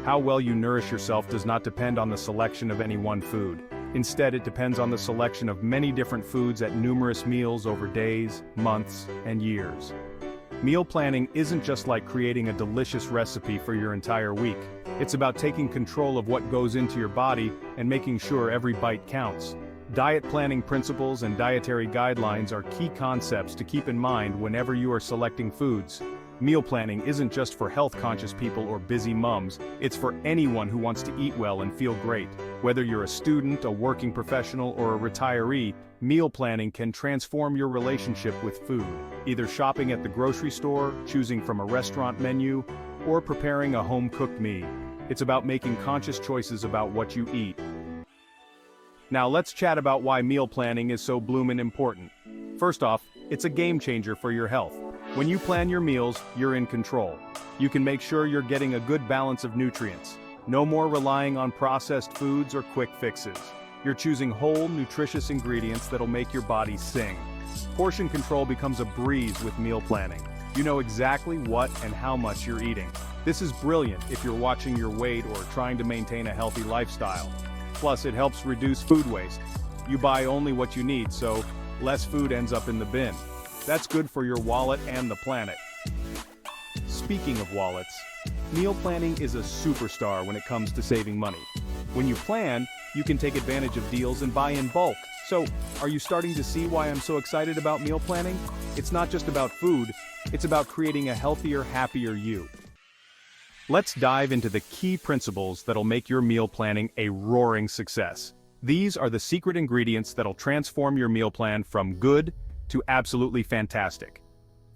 How well you nourish yourself does not depend on the selection of any one food. Instead, it depends on the selection of many different foods at numerous meals over days, months, and years. Meal planning isn't just like creating a delicious recipe for your entire week. It's about taking control of what goes into your body and making sure every bite counts. Diet planning principles and dietary guidelines are key concepts to keep in mind whenever you are selecting foods. Meal planning isn't just for health-conscious people or busy mums, it's for anyone who wants to eat well and feel great. Whether you're a student, a working professional, or a retiree, meal planning can transform your relationship with food. Either shopping at the grocery store, choosing from a restaurant menu, or preparing a home-cooked meal. It's about making conscious choices about what you eat. Now let's chat about why meal planning is so bloomin' important. First off, it's a game changer for your health. When you plan your meals, you're in control. You can make sure you're getting a good balance of nutrients. No more relying on processed foods or quick fixes. You're choosing whole, nutritious ingredients that'll make your body sing. Portion control becomes a breeze with meal planning. You know exactly what and how much you're eating. This is brilliant if you're watching your weight or trying to maintain a healthy lifestyle. Plus, it helps reduce food waste. You buy only what you need, so less food ends up in the bin. That's good for your wallet and the planet. Speaking of wallets, meal planning is a superstar when it comes to saving money. When you plan, you can take advantage of deals and buy in bulk. So, are you starting to see why I'm so excited about meal planning? It's not just about food, it's about creating a healthier, happier you. Let's dive into the key principles that'll make your meal planning a roaring success. These are the secret ingredients that'll transform your meal plan from good to absolutely fantastic.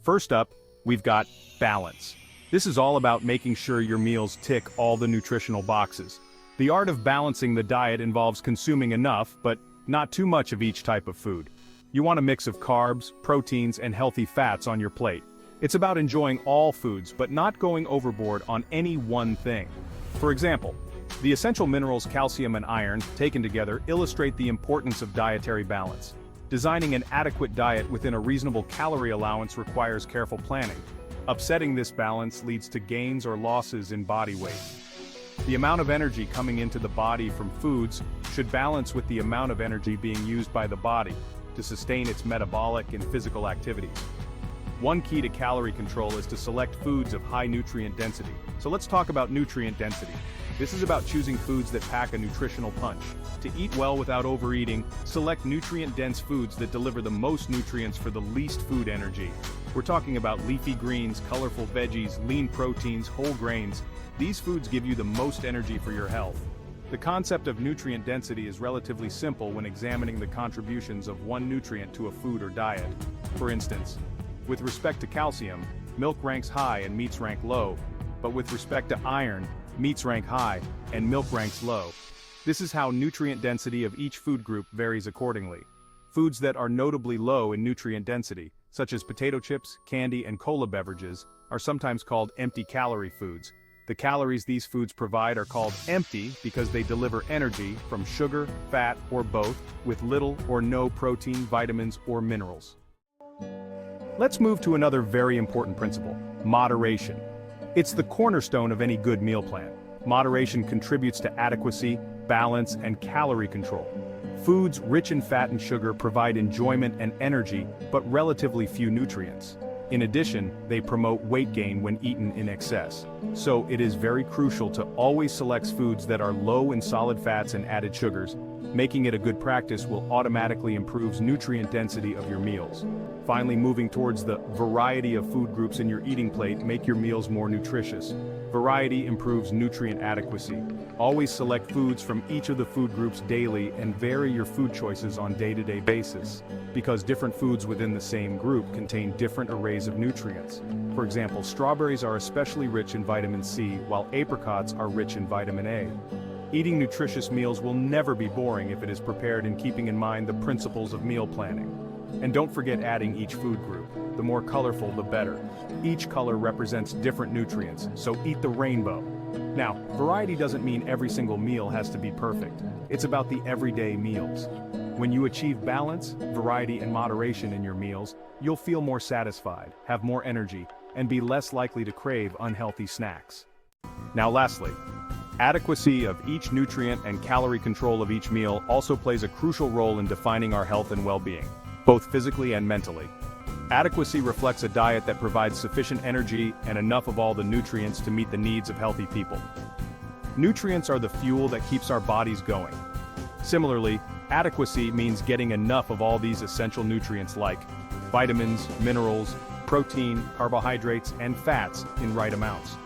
First up, we've got balance. This is all about making sure your meals tick all the nutritional boxes. The art of balancing the diet involves consuming enough, but not too much of each type of food. You want a mix of carbs, proteins, and healthy fats on your plate. It's about enjoying all foods, but not going overboard on any one thing. For example, the essential minerals calcium and iron, taken together, illustrate the importance of dietary balance. Designing an adequate diet within a reasonable calorie allowance requires careful planning. Upsetting this balance leads to gains or losses in body weight. The amount of energy coming into the body from foods should balance with the amount of energy being used by the body to sustain its metabolic and physical activities. One key to calorie control is to select foods of high nutrient density. So let's talk about nutrient density. This is about choosing foods that pack a nutritional punch. To eat well without overeating, select nutrient-dense foods that deliver the most nutrients for the least food energy. We're talking about leafy greens, colorful veggies, lean proteins, whole grains. These foods give you the most energy for your health. The concept of nutrient density is relatively simple when examining the contributions of one nutrient to a food or diet. For instance, with respect to calcium, milk ranks high and meats rank low, but with respect to iron, meats rank high and milk ranks low. This is how nutrient density of each food group varies accordingly. Foods that are notably low in nutrient density, such as potato chips, candy, and cola beverages, are sometimes called empty calorie foods. The calories these foods provide are called empty because they deliver energy from sugar, fat, or both, with little or no protein, vitamins, or minerals. Let's move to another very important principle: moderation. It's the cornerstone of any good meal plan. Moderation contributes to adequacy, balance, and calorie control. Foods rich in fat and sugar provide enjoyment and energy, but relatively few nutrients. In addition, they promote weight gain when eaten in excess. So it is very crucial to always select foods that are low in solid fats and added sugars. Making it a good practice will automatically improve nutrient density of your meals. Finally, moving towards the variety of food groups in your eating plate, make your meals more nutritious. Variety improves nutrient adequacy. Always select foods from each of the food groups daily and vary your food choices on a day-to-day basis, because different foods within the same group contain different arrays of nutrients. For example, strawberries are especially rich in vitamin C, while apricots are rich in vitamin A. Eating nutritious meals will never be boring if it is prepared in keeping in mind the principles of meal planning. And don't forget adding each food group. The more colorful, the better. Each color represents different nutrients, so eat the rainbow. Now, variety doesn't mean every single meal has to be perfect. It's about the everyday meals. When you achieve balance, variety, and moderation in your meals, you'll feel more satisfied, have more energy, and be less likely to crave unhealthy snacks. Now lastly, Adequacy of each nutrient and calorie control of each meal also plays a crucial role in defining our health and well-being, both physically and mentally. Adequacy reflects a diet that provides sufficient energy and enough of all the nutrients to meet the needs of healthy people. Nutrients are the fuel that keeps our bodies going. Similarly, adequacy means getting enough of all these essential nutrients like vitamins, minerals, protein, carbohydrates, and fats in right amounts.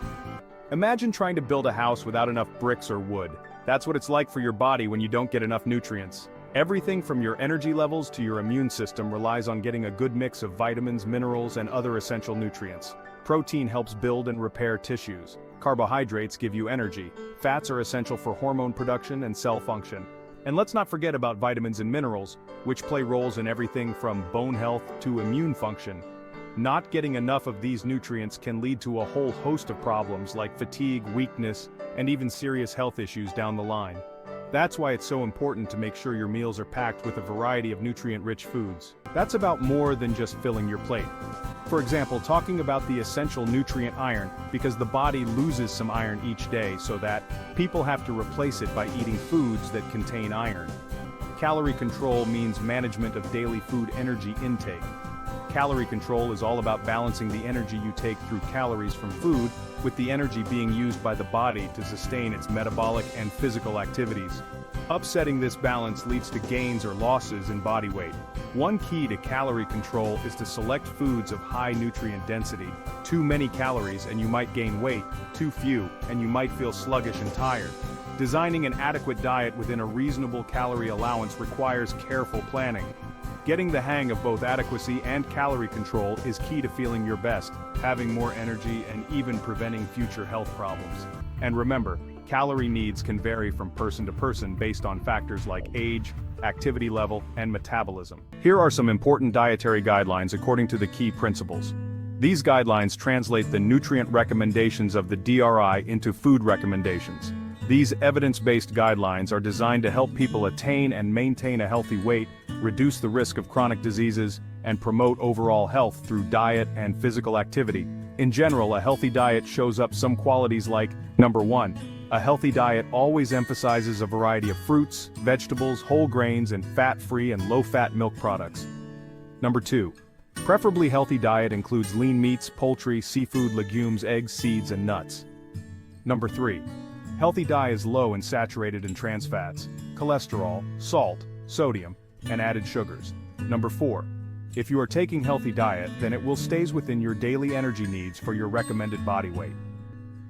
Imagine trying to build a house without enough bricks or wood. That's what it's like for your body when you don't get enough nutrients. Everything from your energy levels to your immune system relies on getting a good mix of vitamins, minerals, and other essential nutrients. Protein helps build and repair tissues. Carbohydrates give you energy. Fats are essential for hormone production and cell function. And let's not forget about vitamins and minerals, which play roles in everything from bone health to immune function. Not getting enough of these nutrients can lead to a whole host of problems like fatigue, weakness, and even serious health issues down the line. That's why it's so important to make sure your meals are packed with a variety of nutrient-rich foods. That's about more than just filling your plate. For example, talking about the essential nutrient iron, because the body loses some iron each day so that people have to replace it by eating foods that contain iron. Calorie control means management of daily food energy intake. Calorie control is all about balancing the energy you take through calories from food with the energy being used by the body to sustain its metabolic and physical activities. Upsetting this balance leads to gains or losses in body weight. One key to calorie control is to select foods of high nutrient density. Too many calories and you might gain weight, too few and you might feel sluggish and tired. Designing an adequate diet within a reasonable calorie allowance requires careful planning. Getting the hang of both adequacy and calorie control is key to feeling your best, having more energy, and even preventing future health problems. And remember, calorie needs can vary from person to person based on factors like age, activity level, and metabolism. Here are some important dietary guidelines according to the key principles. These guidelines translate the nutrient recommendations of the DRI into food recommendations. These evidence-based guidelines are designed to help people attain and maintain a healthy weight, reduce the risk of chronic diseases, and promote overall health through diet and physical activity. In general, a healthy diet shows up some qualities like, number 1, a healthy diet always emphasizes a variety of fruits, vegetables, whole grains, and fat-free and low-fat milk products. Number 2, preferably healthy diet includes lean meats, poultry, seafood, legumes, eggs, seeds, and nuts. Number 3, healthy diet is low in saturated and trans fats, cholesterol, salt, sodium, and added sugars. Number 4, if you are taking healthy diet, then it will stays within your daily energy needs for your recommended body weight.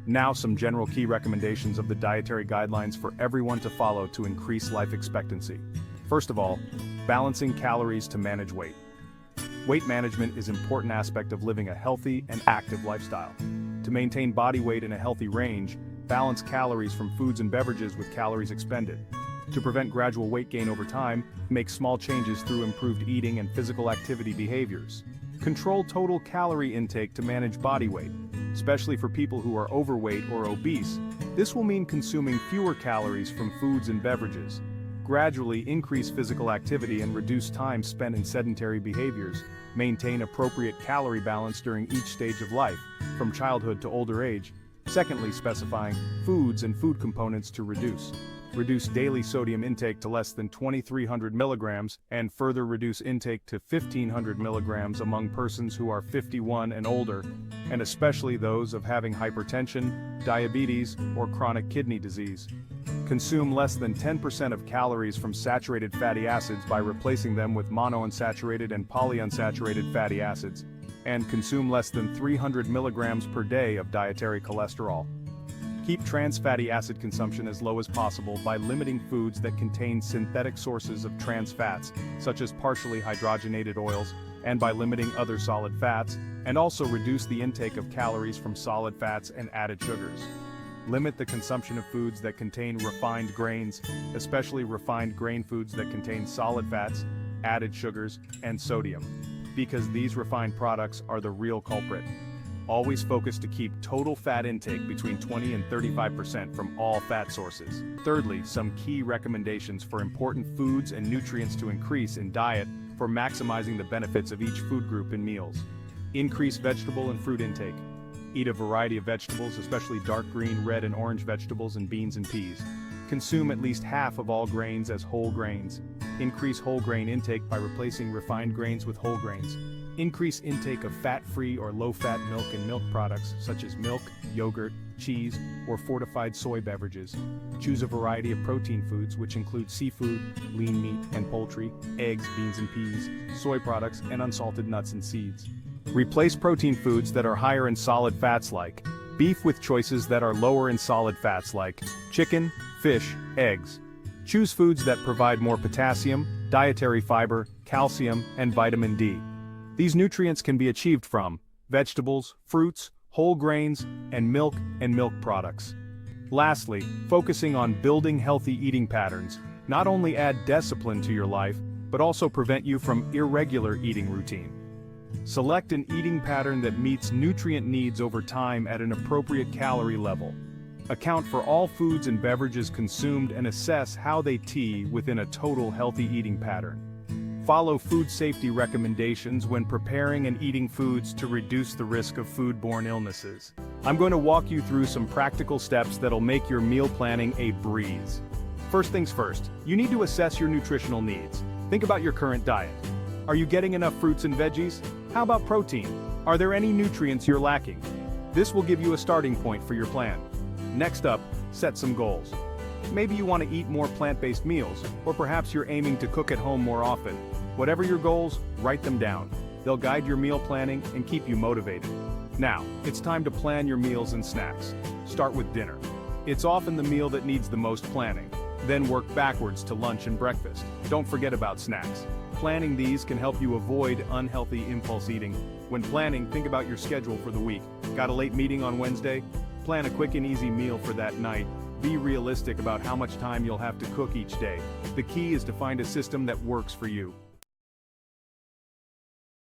Now some general key recommendations of the dietary guidelines for everyone to follow to increase life expectancy. First of all, balancing calories to manage weight. Weight management is an important aspect of living a healthy and active lifestyle. To maintain body weight in a healthy range, balance calories from foods and beverages with calories expended. To prevent gradual weight gain over time, make small changes through improved eating and physical activity behaviors. Control total calorie intake to manage body weight, especially for people who are overweight or obese. This will mean consuming fewer calories from foods and beverages. Gradually increase physical activity and reduce time spent in sedentary behaviors. Maintain appropriate calorie balance during each stage of life, from childhood to older age. Secondly, specifying foods and food components to reduce. Reduce daily sodium intake to less than 2,300 milligrams and further reduce intake to 1,500 milligrams among persons who are 51 and older, and especially those of having hypertension, diabetes, or chronic kidney disease. Consume less than 10% of calories from saturated fatty acids by replacing them with monounsaturated and polyunsaturated fatty acids, and consume less than 300 milligrams per day of dietary cholesterol. Keep trans fatty acid consumption as low as possible by limiting foods that contain synthetic sources of trans fats, such as partially hydrogenated oils, and by limiting other solid fats, and also reduce the intake of calories from solid fats and added sugars. Limit the consumption of foods that contain refined grains, especially refined grain foods that contain solid fats, added sugars, and sodium, because these refined products are the real culprit. Always focus to keep total fat intake between 20 and 35% from all fat sources. Thirdly, some key recommendations for important foods and nutrients to increase in diet for maximizing the benefits of each food group in meals. Increase vegetable and fruit intake. Eat a variety of vegetables, especially dark green, red and orange vegetables and beans and peas. Consume at least half of all grains as whole grains. Increase whole grain intake by replacing refined grains with whole grains. Increase intake of fat-free or low-fat milk and milk products such as milk, yogurt, cheese, or fortified soy beverages. Choose a variety of protein foods which include seafood, lean meat and poultry, eggs, beans and peas, soy products, and unsalted nuts and seeds. Replace protein foods that are higher in solid fats like beef with choices that are lower in solid fats like chicken, fish, eggs. Choose foods that provide more potassium, dietary fiber, calcium, and vitamin D. These nutrients can be achieved from vegetables, fruits, whole grains, and milk products. Lastly, focusing on building healthy eating patterns not only add discipline to your life, but also prevent you from irregular eating routine. Select an eating pattern that meets nutrient needs over time at an appropriate calorie level. Account for all foods and beverages consumed and assess how they tie within a total healthy eating pattern. Follow food safety recommendations when preparing and eating foods to reduce the risk of foodborne illnesses. I'm going to walk you through some practical steps that'll make your meal planning a breeze. First things first, you need to assess your nutritional needs. Think about your current diet. Are you getting enough fruits and veggies? How about protein? Are there any nutrients you're lacking? This will give you a starting point for your plan. Next up, set some goals. Maybe you want to eat more plant-based meals, or perhaps you're aiming to cook at home more often. Whatever your goals, write them down. They'll guide your meal planning and keep you motivated. Now, it's time to plan your meals and snacks. Start with dinner. It's often the meal that needs the most planning. Then work backwards to lunch and breakfast. Don't forget about snacks. Planning these can help you avoid unhealthy impulse eating. When planning, think about your schedule for the week. Got a late meeting on Wednesday? Plan a quick and easy meal for that night. Be realistic about how much time you'll have to cook each day. The key is to find a system that works for you.